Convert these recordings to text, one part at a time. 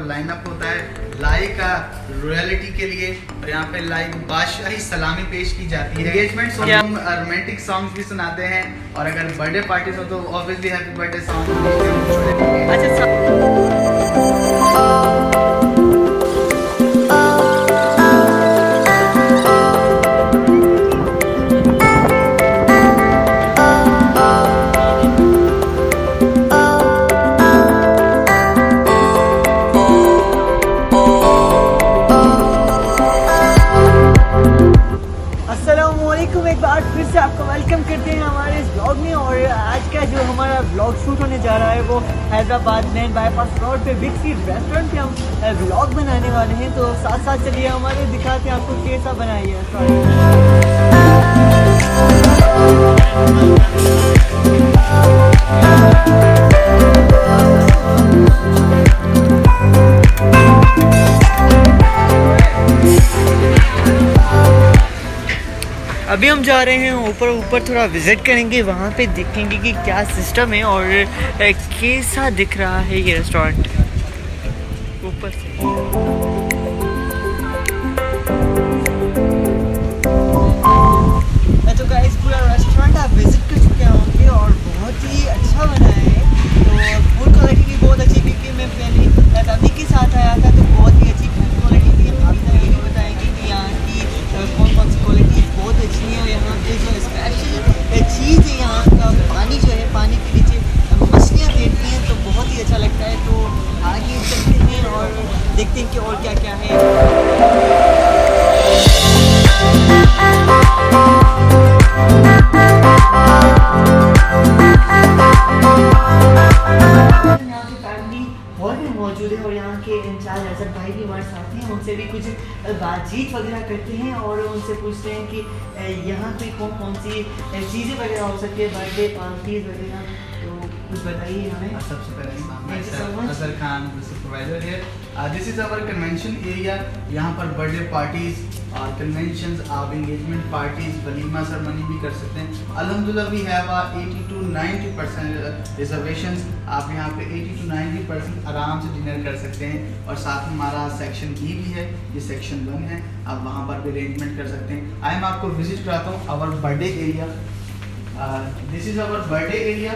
Lineup होता है लाई का रॉयल्टी के लिए, और यहाँ पे लाई बादशाही सलामी पेश की जाती है। एंगेजमेंट हो हम रोमांटिक सॉन्ग्स भी सुनाते हैं, और अगर बर्थडे पार्टीज हो तो ऑब्वियसली हैप्पी बर्थडे सॉन्ग। एक बार फिर से आपको वेलकम करते हैं हमारे इस ब्लॉग में। और आज का जो हमारा ब्लॉग शूट होने जा रहा है वो हैदराबाद मेन बाईपास रोड पे बिग सी रेस्टोरेंट पे हम ब्लॉग बनाने वाले हैं। तो साथ साथ चलिए हमारे दिखाते हैं आपको कैसा बनाई है। अभी हम जा रहे हैं ऊपर थोड़ा विज़िट करेंगे, वहाँ पे देखेंगे कि क्या सिस्टम है और कैसा दिख रहा है ये रेस्टोरेंट ऊपर से। तो गाइस पूरा रेस्टोरेंट आप विज़िट कर चुके होंगे और बहुत ही अच्छा बना है। तो फूड क्वालिटी भी बहुत अच्छी, क्योंकि मैं पहले दादी के साथ आया था तो बहुत ही अच्छी फूड क्वालिटी थी। आप ये भी बताएंगे कि यहाँ की कौन कौन सी क्वालिटी बहुत अच्छी है। और यहाँ पे जो स्पेशल चीज़ है यहाँ का पानी जो है, पानी के नीचे मछलियाँ तैरती हैं तो बहुत ही अच्छा लगता है। तो आगे चलते हैं और देखते हैं कि और क्या क्या है। यहाँ की फैमिली हॉल में मौजूद है और यहाँ के इंचार्ज असद भाई भी हमारे साथ हैं। उनसे भी कुछ बातचीत वगैरह करते हैं और उनसे पूछते हैं कि यहाँ पे कौन कौन सी चीज़ें वगैरह हो सकती है, बर्थडे पार्टीज वगैरह। तो कुछ बताइए हमें। सबसे पहले अजहर खान सुपरवाइजर है। This is our convention area. यहाँ पर बर्थडे पार्टीज और कन्वेंशंस, आप एंगेजमेंट पार्टीज, वलीमा सेरेमनी भी कर सकते हैं। अल्हम्दुलिल्लाह वी हैव 80 to 90% रिजर्वेशंस। आप यहाँ पे 80 to 90% आराम से डिनर कर सकते हैं। और साथ में हमारा सेक्शन बी भी है, ये सेक्शन 1 है, आप वहाँ पर भी अरेंजमेंट कर सकते हैं। आई मैं आपको विजिट कराता हूँ our birthday area. This is our birthday area.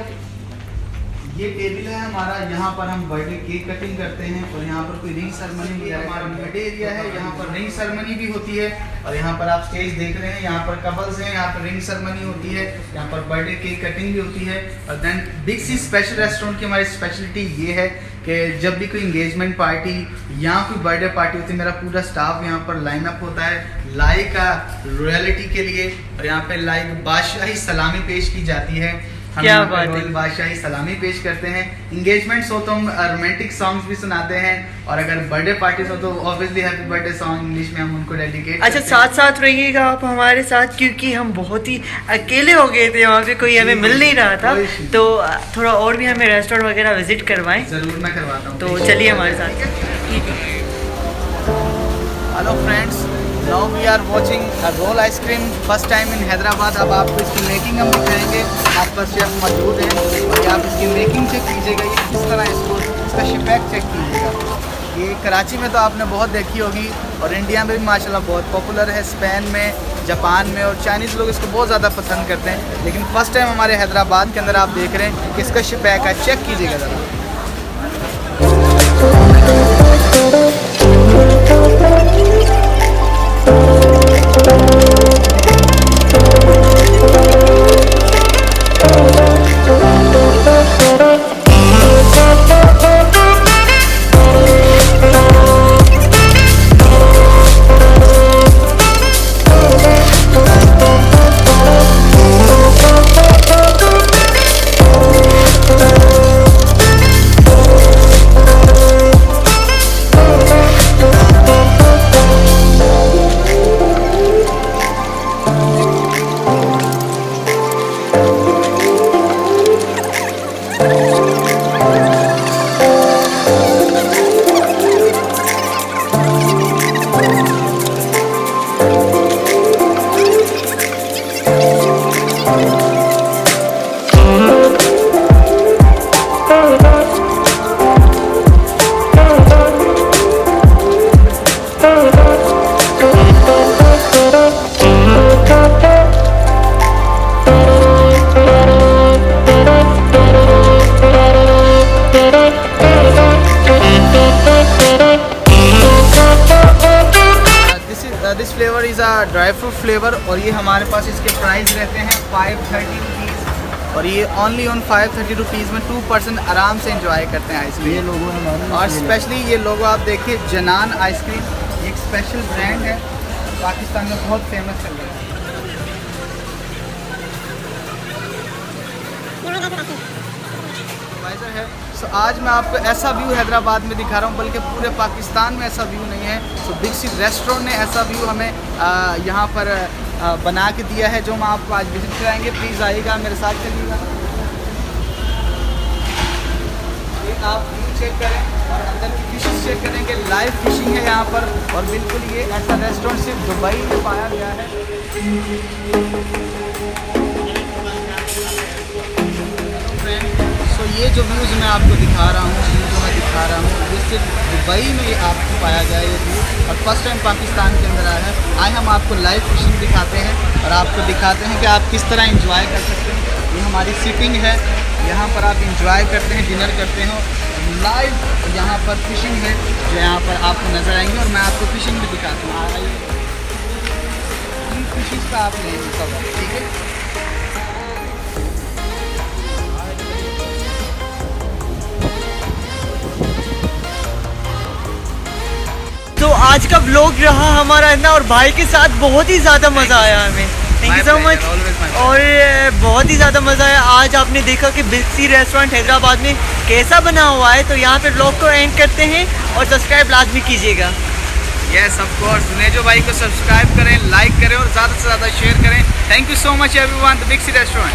ये टेबल है हमारा, यहाँ पर हम बर्थडे केक कटिंग करते हैं और यहाँ पर कोई रिंग सेरेमनी भी हमारा बर्थडे एरिया है। यहाँ पर रिंग सेरेमनी भी होती है और यहाँ पर आप स्टेज देख रहे हैं, यहाँ पर कपल्स हैं, यहाँ पर रिंग सेरेमनी होती है, यहाँ पर बर्थडे केक कटिंग भी होती है। और देन बिग सी स्पेशल रेस्टोरेंट की हमारी स्पेशलिटी ये है कि जब भी कोई इंगेजमेंट पार्टी या कोई बर्थडे पार्टी होती है, मेरा पूरा स्टाफ यहाँ पर लाइनअप होता है लाई का रॉयल्टी के लिए, और यहाँ पे लाई बादशाही सलामी पेश की जाती है। क्या बात है, बादशाही सलामी पेश करते हैं। इंगेजमेंट्स हो तो हम रोमांटिक सॉन्ग्स भी सुनाते हैं, और अगर बर्थडे पार्टीज हो तो obviously happy birthday song English में हम उनको डेडिकेट। अच्छा, साथ साथ रहिएगा आप हमारे साथ, क्योंकि हम बहुत ही अकेले हो गए थे, वहाँ पे कोई हमें मिल नहीं रहा था। तो थोड़ा और भी हमें रेस्टोरेंट वगैरह विजिट करवाएं। ज़रूर मैं करवाता हूँ, तो चलिए हमारे साथ। Hello friends, now we are watching roll ice cream first time in Hyderabad. अब आपको इसकी मेकिंग हम दिखाएंगे, आप पर शेफ मौजूद हैं और आप इसकी मेकिंग चेक कीजिएगा, ये किस तरह इसका शिपैक चेक कीजिएगा। ये कराची में तो आपने बहुत देखी होगी और इंडिया में भी माशाल्लाह बहुत पॉपुलर है, स्पेन में, जापान में, और चाइनीज़ लोग इसको बहुत ज़्यादा पसंद करते हैं। लेकिन फ़र्स्ट टाइम हमारे हैदराबाद के अंदर आप देख रहे हैं कि इसका शिपैक है, चेक कीजिएगा ज़रा। ड्राई फ्रूट फ्लेवर, और ये हमारे पास इसके प्राइस रहते हैं 530 रुपीज़, और ये ओनली ऑन 530 रुपीज़ में 2 पर्सन आराम से इंजॉय करते हैं आइसक्रीम। ये लोगों ने और स्पेशली ये लोगो आप देखिए, जनान आइसक्रीम, एक स्पेशल ब्रांड है, पाकिस्तान में बहुत फेमस चल रहा है। है सो आज मैं आपको ऐसा व्यू हैदराबाद में दिखा रहा हूँ, बल्कि पूरे पाकिस्तान में ऐसा व्यू नहीं है। सो बिग सी रेस्टोरेंट ने ऐसा व्यू हमें यहाँ पर बना के दिया है, जो हम आपको आज विजिट कराएंगे। प्लीज़ आइएगा, मेरे साथ चलिएगा। आप व्यू चेक करें और अंदर की फिशेस चेक करें कि लाइव फिशिंग है यहाँ पर, और बिल्कुल ये ऐसा रेस्टोरेंट सिर्फ दुबई में पाया गया है। तो ये जो व्यूज़ मैं आपको दिखा रहा हूँ, ये सिर्फ दुबई में ये आपको पाया गया ये व्यू, और फर्स्ट टाइम पाकिस्तान के अंदर आया है। आए हम आपको लाइव फिशिंग दिखाते हैं और आपको दिखाते हैं कि आप किस तरह इंजॉय कर सकते हैं। ये हमारी सिटिंग है, यहाँ पर आप इंजॉय करते हैं, डिनर करते हैं। लाइव यहाँ पर फिशिंग है जो यहाँ पर आपको नज़र आएंगे, और मैं आपको फिशिंग भी दिखाता हूँ। आइए, फिशिंग का आप लेंगे सब, ठीक है। तो आज का व्लॉग रहा हमारा ना, और भाई के साथ बहुत ही ज़्यादा मज़ा आया हमें। Thank you so much. और बहुत ही ज़्यादा मज़ा आया। आज आपने देखा कि बिग सी रेस्टोरेंट हैदराबाद में कैसा बना हुआ है। तो यहाँ पे व्लॉग को एंड करते हैं, और सब्सक्राइब लाजमी कीजिएगा। यस ऑफ कोर्स, नेजो भाई को सब्सक्राइब करें, लाइक करें और ज़्यादा से ज़्यादा शेयर करें। Thank you so much everyone, the Big C restaurant.